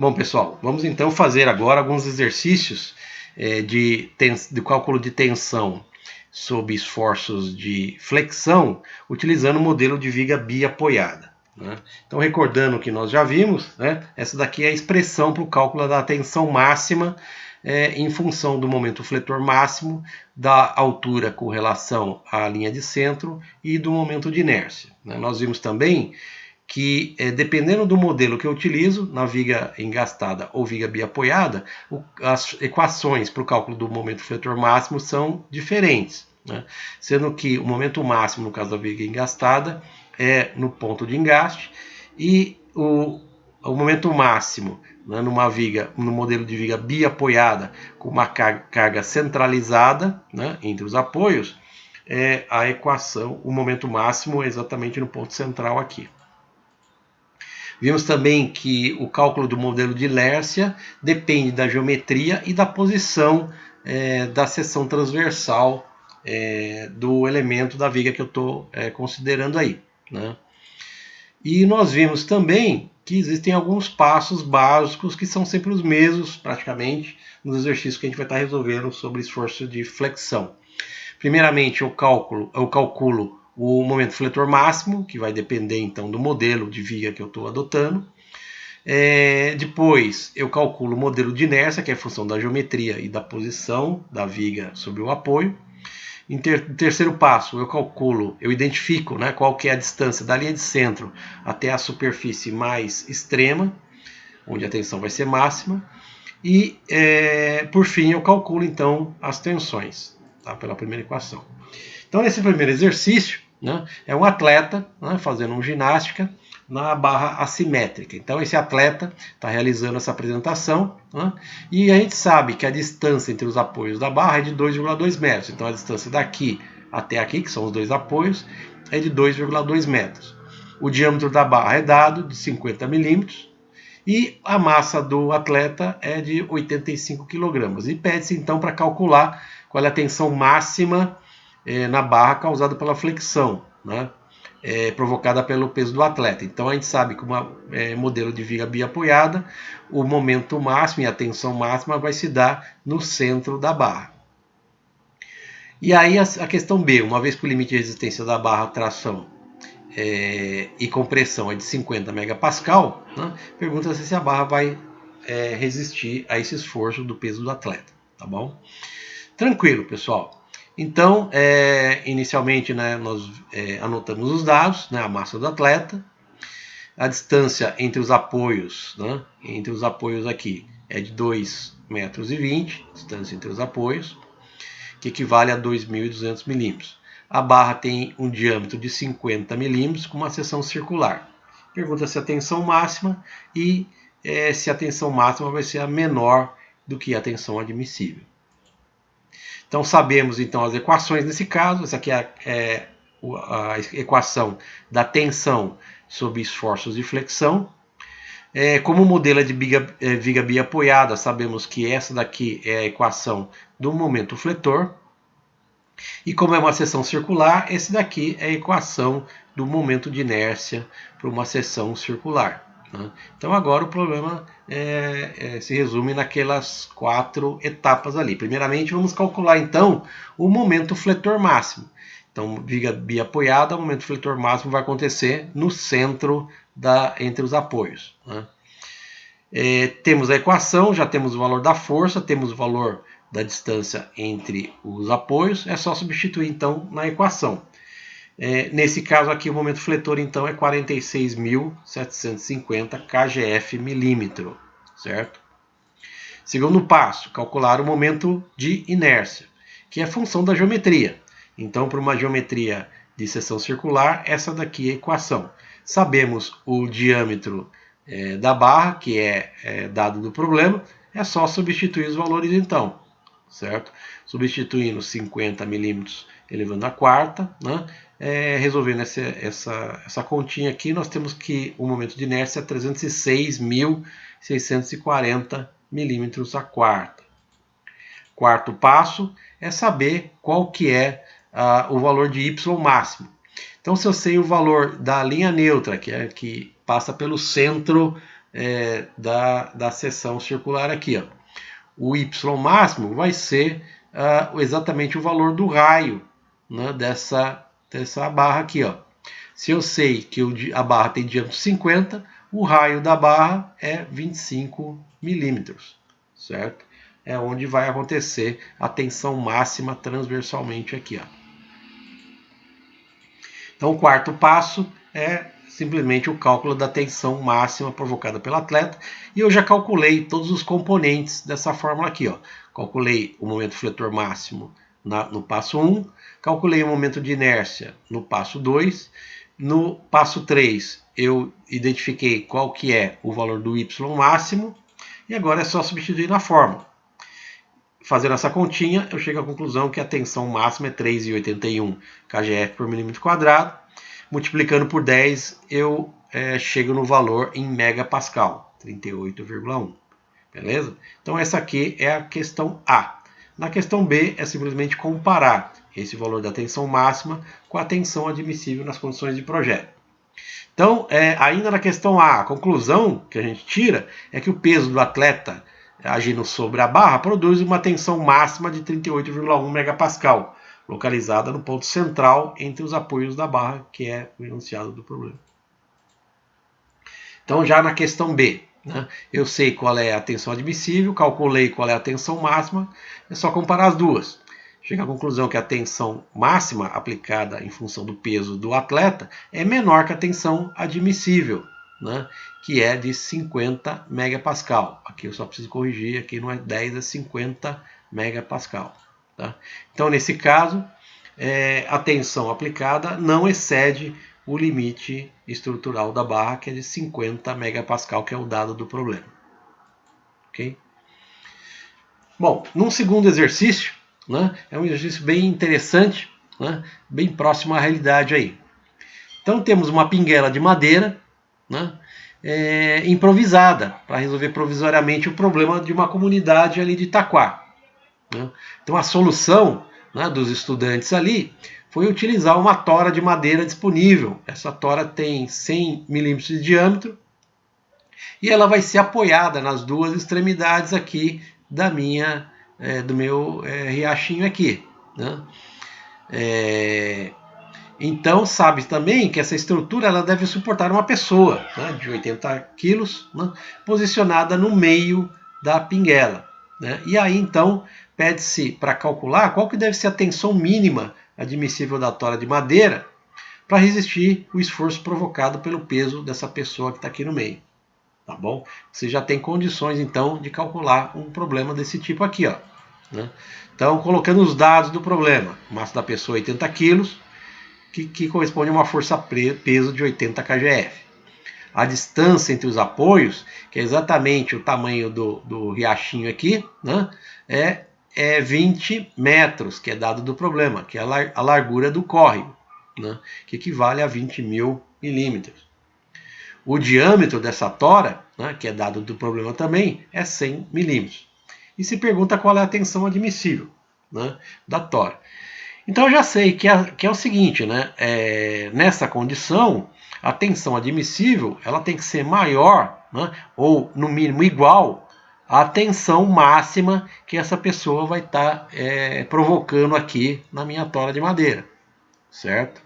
Bom, pessoal, vamos então fazer agora alguns exercícios de cálculo de tensão sob esforços de flexão, utilizando o modelo de viga biapoiada. Né? Então, recordando o que nós já vimos, né, essa daqui é a expressão para o cálculo da tensão máxima em função do momento fletor máximo, da altura com relação à linha de centro e do momento de inércia. Né? Nós vimos também que, dependendo do modelo que eu utilizo, na viga engastada ou viga biapoiada, as equações para o cálculo do momento fletor máximo são diferentes. Né? Sendo que o momento máximo, no caso da viga engastada, é no ponto de engaste, e o momento máximo, né, no modelo de viga biapoiada, com uma carga centralizada, né, entre os apoios, a equação, o momento máximo é exatamente no ponto central aqui. Vimos também que o cálculo do modelo de inércia depende da geometria e da posição da seção transversal do elemento da viga que eu estou considerando aí. Né? E nós vimos também que existem alguns passos básicos que são sempre os mesmos, praticamente, nos exercícios que a gente vai estar resolvendo sobre esforço de flexão. Primeiramente, eu calculo o momento fletor máximo, que vai depender então do modelo de viga que eu estou adotando. Depois, eu calculo o modelo de inércia, que é a função da geometria e da posição da viga sobre o apoio. Em terceiro passo, eu identifico, né, qual que é a distância da linha de centro até a superfície mais extrema, onde a tensão vai ser máxima. E, por fim, eu calculo então as tensões, tá, pela primeira equação. Então, nesse primeiro exercício, né, é um atleta, né, fazendo uma ginástica na barra assimétrica. Então, esse atleta está realizando essa apresentação, né, e a gente sabe que a distância entre os apoios da barra é de 2,2 metros. Então, a distância daqui até aqui, que são os dois apoios, é de 2,2 metros. O diâmetro da barra é dado de 50 milímetros e a massa do atleta é de 85 kg. E pede-se, então, para calcular qual é a tensão máxima na barra causada pela flexão, né? Provocada pelo peso do atleta. Então a gente sabe que um modelo de viga biapoiada, o momento máximo e a tensão máxima vai se dar no centro da barra. E aí a questão B, uma vez que o limite de resistência da barra tração e compressão é de 50 megapascal, né, pergunta-se se a barra vai resistir a esse esforço do peso do atleta, tá bom? Tranquilo, pessoal. Então, inicialmente, né, nós anotamos os dados, né, a massa do atleta, a distância entre os apoios, né, entre os apoios aqui é de 2,20 metros, distância entre os apoios, que equivale a 2.200 milímetros. A barra tem um diâmetro de 50 milímetros com uma seção circular. Pergunta se a tensão máxima e se a tensão máxima vai ser a menor do que a tensão admissível. Então, sabemos então as equações nesse caso. Essa aqui é a equação da tensão sob esforços de flexão. Como o modelo é de viga biapoiada, sabemos que essa daqui é a equação do momento fletor. E como é uma seção circular, esse daqui é a equação do momento de inércia para uma seção circular. Né? Então agora o problema se resume naquelas 4 etapas ali. Primeiramente vamos calcular então o momento fletor máximo. Então viga biapoiada, o momento fletor máximo vai acontecer no centro entre os apoios. Né? Temos a equação, já temos o valor da força, temos o valor da distância entre os apoios, é só substituir então na equação. Nesse caso aqui o momento fletor então é 46.750 kgf milímetro, certo? Segundo passo, calcular o momento de inércia, que é função da geometria. Então, para uma geometria de seção circular, essa daqui é a equação. Sabemos o diâmetro da barra, que é dado do problema, é só substituir os valores então, certo? Substituindo 50 milímetros elevando a quarta, né? Resolvendo essa continha aqui, nós temos que o momento de inércia é 306.640 milímetros a quarta. Quarto passo é saber qual que é o valor de Y máximo. Então, se eu sei o valor da linha neutra, que passa pelo centro da seção circular aqui. Ó. O y máximo vai ser exatamente o valor do raio, né, dessa barra aqui. Ó. Se eu sei que a barra tem diâmetro 50, o raio da barra é 25 milímetros, certo? É onde vai acontecer a tensão máxima transversalmente aqui. Ó. Então, o quarto passo é simplesmente o cálculo da tensão máxima provocada pelo atleta. E eu já calculei todos os componentes dessa fórmula aqui. Ó. Calculei o momento fletor máximo no passo 1, calculei o momento de inércia no passo 2, no passo 3 eu identifiquei qual que é o valor do y máximo, e agora é só substituir na fórmula. Fazendo essa continha, eu chego à conclusão que a tensão máxima é 3,81 kgf por milímetro quadrado. Multiplicando por 10, eu chego no valor em megapascal, 38,1. Beleza? Então essa aqui é a questão A. Na questão B, é simplesmente comparar esse valor da tensão máxima com a tensão admissível nas condições de projeto. Então, ainda na questão A, a conclusão que a gente tira é que o peso do atleta agindo sobre a barra produz uma tensão máxima de 38,1 megapascal, localizada no ponto central entre os apoios da barra, que é o enunciado do problema. Então, já na questão B, né, eu sei qual é a tensão admissível, calculei qual é a tensão máxima, é só comparar as duas. Chega à conclusão que a tensão máxima aplicada em função do peso do atleta é menor que a tensão admissível, né, que é de 50 megapascal. Aqui eu só preciso corrigir, aqui não é 10, é 50 megapascal. Tá? Então, nesse caso, a tensão aplicada não excede o limite estrutural da barra, que é de 50 megapascal, que é o dado do problema. Ok? Bom, num segundo exercício, né, é um exercício bem interessante, né, bem próximo à realidade aí. Então temos uma pinguela de madeira, né, improvisada para resolver provisoriamente o problema de uma comunidade ali de Itaquá. Né? Então a solução, né, dos estudantes ali foi utilizar uma tora de madeira disponível. Essa tora tem 100 milímetros de diâmetro e ela vai ser apoiada nas duas extremidades aqui do meu riachinho aqui. Né? Então, sabe também que essa estrutura ela deve suportar uma pessoa, né, de 80 quilos, né, posicionada no meio da pinguela. Né? E aí, então, pede-se para calcular qual que deve ser a tensão mínima admissível da tora de madeira para resistir o esforço provocado pelo peso dessa pessoa que está aqui no meio. Tá bom? Você já tem condições, então, de calcular um problema desse tipo aqui. Ó, né? Então, colocando os dados do problema, massa da pessoa 80 quilos, que corresponde a uma força-peso de 80 kgf. A distância entre os apoios, que é exatamente o tamanho do riachinho aqui, né, é 20 metros, que é dado do problema, que é a largura do córrego, né, que equivale a 20 mil milímetros. O diâmetro dessa tora, né, que é dado do problema também, é 100 milímetros. E se pergunta qual é a tensão admissível, né, da tora. Então eu já sei que é o seguinte, né? Nessa condição, a tensão admissível ela tem que ser maior, né, ou no mínimo igual à tensão máxima que essa pessoa vai estar provocando aqui na minha tora de madeira, certo?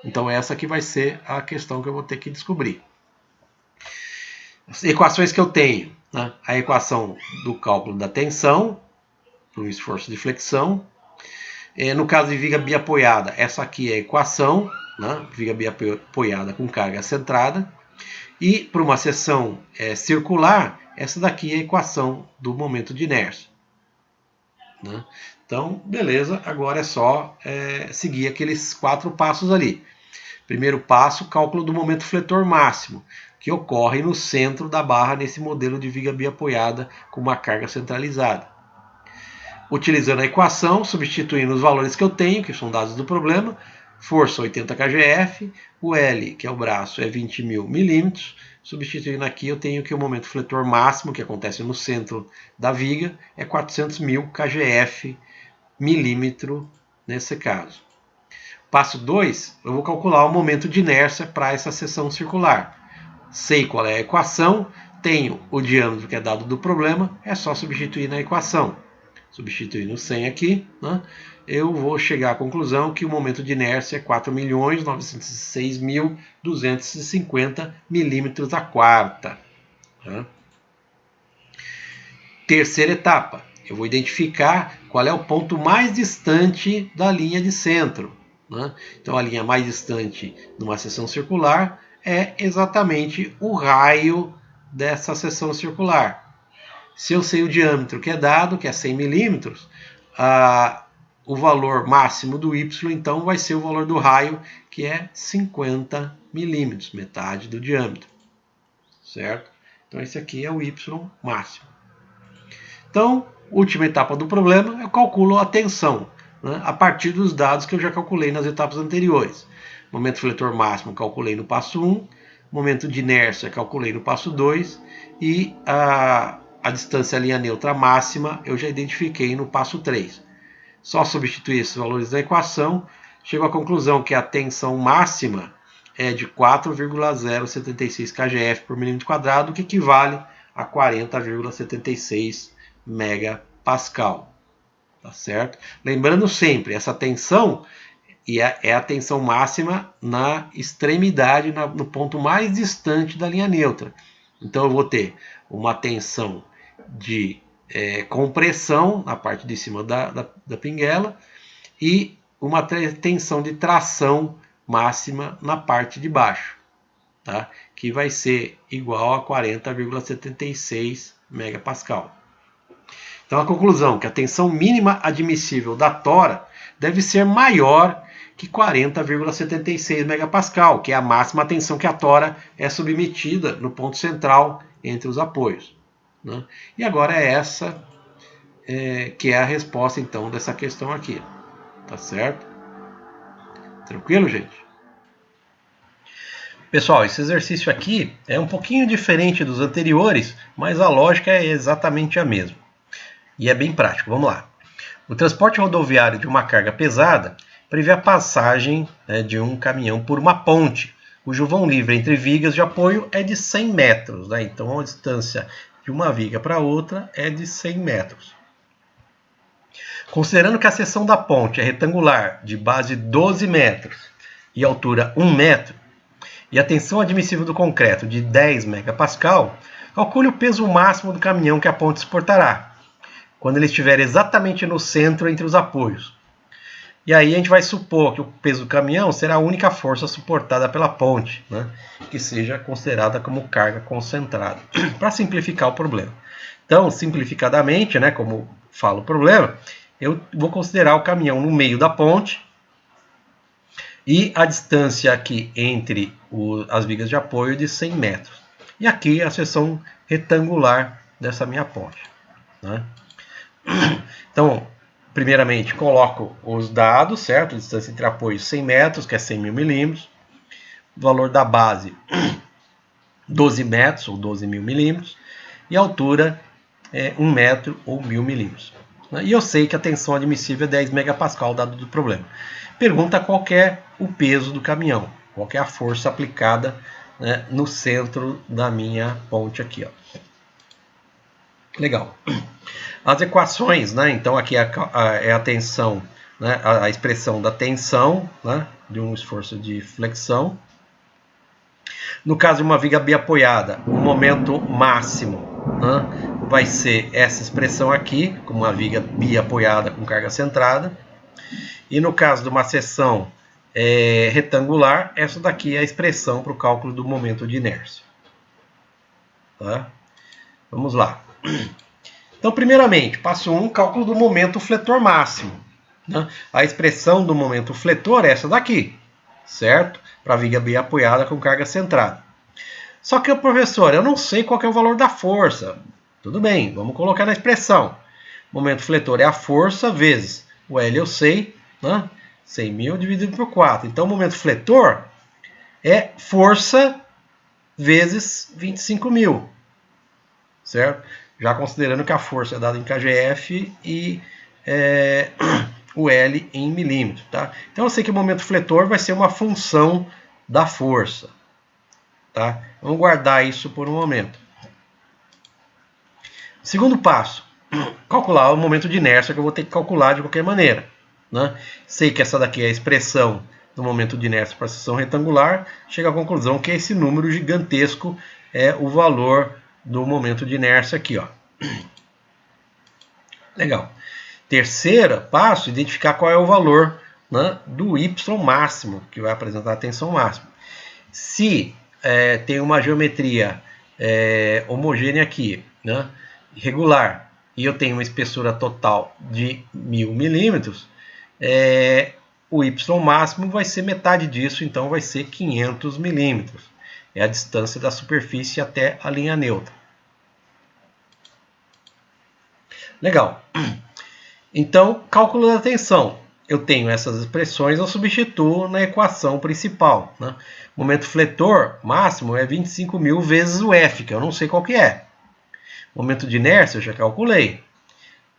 Então essa que vai ser a questão que eu vou ter que descobrir. As equações que eu tenho, né? A equação do cálculo da tensão para o esforço de flexão. No caso de viga biapoiada, essa aqui é a equação, né? Viga biapoiada com carga centrada. E para uma seção circular, essa daqui é a equação do momento de inércia. Né? Então, beleza, agora é só seguir aqueles 4 passos ali. Primeiro passo, cálculo do momento fletor máximo, que ocorre no centro da barra nesse modelo de viga biapoiada com uma carga centralizada. Utilizando a equação, substituindo os valores que eu tenho, que são dados do problema, força 80 kgf, o L, que é o braço, é 20 mil milímetros. Substituindo aqui, eu tenho que o momento fletor máximo, que acontece no centro da viga, é 400 mil kgf milímetro nesse caso. Passo 2, eu vou calcular o momento de inércia para essa seção circular. Sei qual é a equação, tenho o diâmetro que é dado do problema, é só substituir na equação. Substituindo 100 aqui, né, eu vou chegar à conclusão que o momento de inércia é 4.906.250 milímetros a quarta. Né? Terceira etapa, eu vou identificar qual é o ponto mais distante da linha de centro. Né? Então, a linha mais distante numa seção circular é exatamente o raio dessa seção circular. Se eu sei o diâmetro que é dado, que é 100 milímetros, o valor máximo do y, então, vai ser o valor do raio, que é 50 milímetros, metade do diâmetro. Certo? Então, esse aqui é o y máximo. Então, última etapa do problema, eu calculo a tensão, né, a partir dos dados que eu já calculei nas etapas anteriores. Momento fletor máximo, calculei no passo 1. Momento de inércia, calculei no passo 2. E a distância linha neutra máxima, eu já identifiquei no passo 3. Só substituir esses valores na equação, chego à conclusão que a tensão máxima é de 4,076 kgf por milímetro quadrado, que equivale a 40,76 megapascal. Tá certo? Lembrando sempre, essa tensão é a tensão máxima na extremidade, no ponto mais distante da linha neutra. Então eu vou ter uma tensão de compressão na parte de cima da pinguela e uma tensão de tração máxima na parte de baixo, tá? Que vai ser igual a 40,76 megapascal. Então a conclusão é que a tensão mínima admissível da tora deve ser maior que 40,76 megapascal, que é a máxima tensão que a tora é submetida no ponto central entre os apoios. Né? E agora é essa que é a resposta então dessa questão aqui. Tá certo? Tranquilo, gente? Pessoal, esse exercício aqui é um pouquinho diferente dos anteriores, mas a lógica é exatamente a mesma. E é bem prático. Vamos lá. O transporte rodoviário de uma carga pesada prevê a passagem de um caminhão por uma ponte, cujo vão livre entre vigas de apoio é de 100 metros. Né? Então, a distância de uma viga para outra é de 100 metros. Considerando que a seção da ponte é retangular, de base 12 metros e altura 1 metro, e a tensão admissível do concreto de 10 megapascal, calcule o peso máximo do caminhão que a ponte suportará, quando ele estiver exatamente no centro entre os apoios. E aí a gente vai supor que o peso do caminhão será a única força suportada pela ponte, né, que seja considerada como carga concentrada, para simplificar o problema. Então, simplificadamente, né, como fala o problema, eu vou considerar o caminhão no meio da ponte e a distância aqui entre as vigas de apoio de 100 metros. E aqui a seção retangular dessa minha ponte. Né? Então, primeiramente, coloco os dados, certo? A distância entre apoios 100 metros, que é 100 mil milímetros. O valor da base, 12 metros, ou 12 mil milímetros. E a altura, 1 metro, ou 1000 milímetros. E eu sei que a tensão admissível é 10 megapascal, dado do problema. Pergunta qual é o peso do caminhão, qual é a força aplicada, né, no centro da minha ponte aqui. Ó. Legal. As equações, né, então aqui é a tensão, né, a expressão da tensão, né, de um esforço de flexão. No caso de uma viga biapoiada, o momento máximo, né, vai ser essa expressão aqui, como uma viga biapoiada com carga centrada. E no caso de uma seção retangular, essa daqui é a expressão para o cálculo do momento de inércia. Tá? Vamos lá. Então, primeiramente, passo 1, cálculo do momento fletor máximo. Né? A expressão do momento fletor é essa daqui, certo? Para a viga bem apoiada com carga centrada. Só que, professor, eu não sei qual que é o valor da força. Tudo bem, vamos colocar na expressão. Momento fletor é a força vezes o L eu sei, né? 100 mil dividido por 4. Então, o momento fletor é força vezes 25 mil, certo? Já considerando que a força é dada em kgf e o L em milímetros. Tá? Então eu sei que o momento fletor vai ser uma função da força. Tá? Vamos guardar isso por um momento. Segundo passo, calcular o momento de inércia que eu vou ter que calcular de qualquer maneira, né? Sei que essa daqui é a expressão do momento de inércia para a seção retangular, chega à conclusão que esse número gigantesco é o valor do momento de inércia aqui, ó. Legal. Terceiro passo, identificar qual é o valor, né, do y máximo, que vai apresentar a tensão máxima. Se tem uma geometria homogênea aqui, né, regular, e eu tenho uma espessura total de 1000 milímetros, o y máximo vai ser metade disso, então vai ser 500 milímetros. É a distância da superfície até a linha neutra. Legal. Então, cálculo da tensão. Eu tenho essas expressões, eu substituo na equação principal, né? Momento fletor máximo é 25.000 vezes o F, que eu não sei qual que é. Momento de inércia eu já calculei.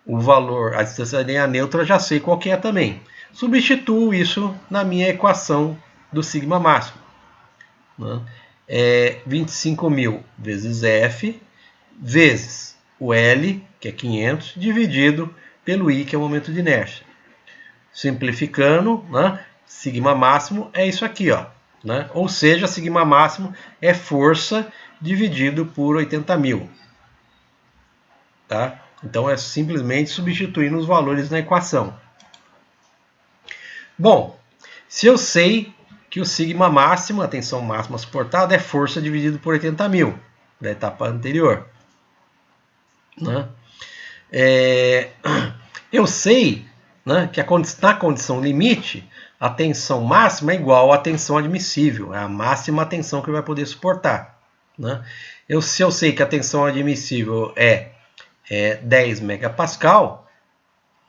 O valor, a distância da linha neutra eu já sei qual que é também. Substituo isso na minha equação do sigma máximo, né? 25.000 vezes F vezes o L, que é 500, dividido pelo I, que é o momento de inércia. Simplificando, né, sigma máximo é isso aqui, ó, né? Ou seja, sigma máximo é força dividido por 80.000. Tá? Então é simplesmente substituindo os valores na equação. Bom, se eu sei que o sigma máximo, a tensão máxima suportada, é força dividido por 80.000, da etapa anterior, né? Eu sei, né, que na condição limite, a tensão máxima é igual à tensão admissível, é a máxima tensão que vai poder suportar, né? Se eu sei que a tensão admissível é 10 megapascal,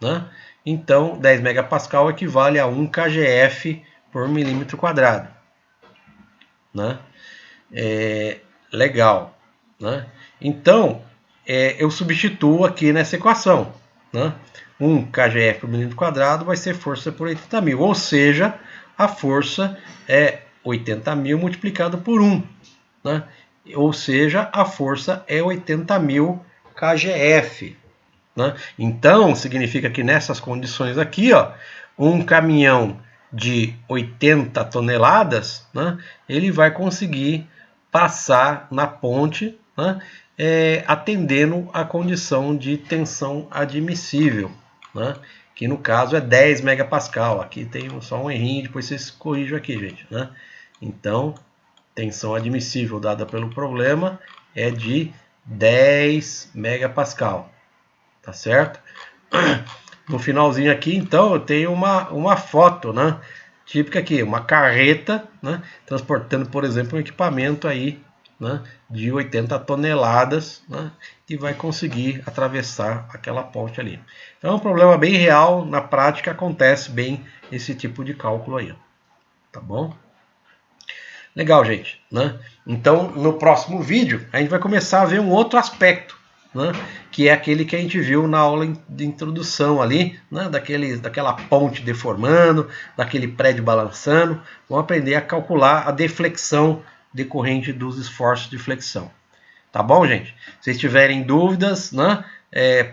né, então 10 megapascal equivale a 1 kgf por milímetro quadrado, né? Legal, né? Então, eu substituo aqui nessa equação, né? 1 kgf por milímetro quadrado vai ser força por 80.000, ou seja, a força é 80.000 multiplicado por 1, né? Ou seja, a força é 80.000 kgf, né? Então, significa que nessas condições aqui, ó, um caminhão de 80 toneladas, né, ele vai conseguir passar na ponte, né, atendendo a condição de tensão admissível, né, que no caso é 10 megapascal. Aqui tem só um errinho, depois vocês corrigem aqui, gente, né? Então, tensão admissível dada pelo problema é de 10 megapascal, tá certo? No finalzinho aqui, então, eu tenho uma foto, né, típica aqui, uma carreta, né, transportando, por exemplo, um equipamento aí, né, de 80 toneladas, né, e vai conseguir atravessar aquela ponte ali. Então é um problema bem real, na prática acontece bem esse tipo de cálculo aí, tá bom? Legal, gente, né? Então, no próximo vídeo, a gente vai começar a ver um outro aspecto, né, que é aquele que a gente viu na aula de introdução ali, né, daquela ponte deformando, daquele prédio balançando. Vamos aprender a calcular a deflexão decorrente dos esforços de flexão. Tá bom, gente? Se vocês tiverem dúvidas, né,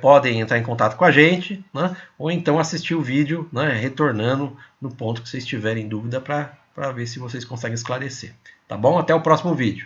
podem entrar em contato com a gente, né, ou então assistir o vídeo, né, retornando no ponto que vocês tiverem dúvida para ver se vocês conseguem esclarecer. Tá bom? Até o próximo vídeo.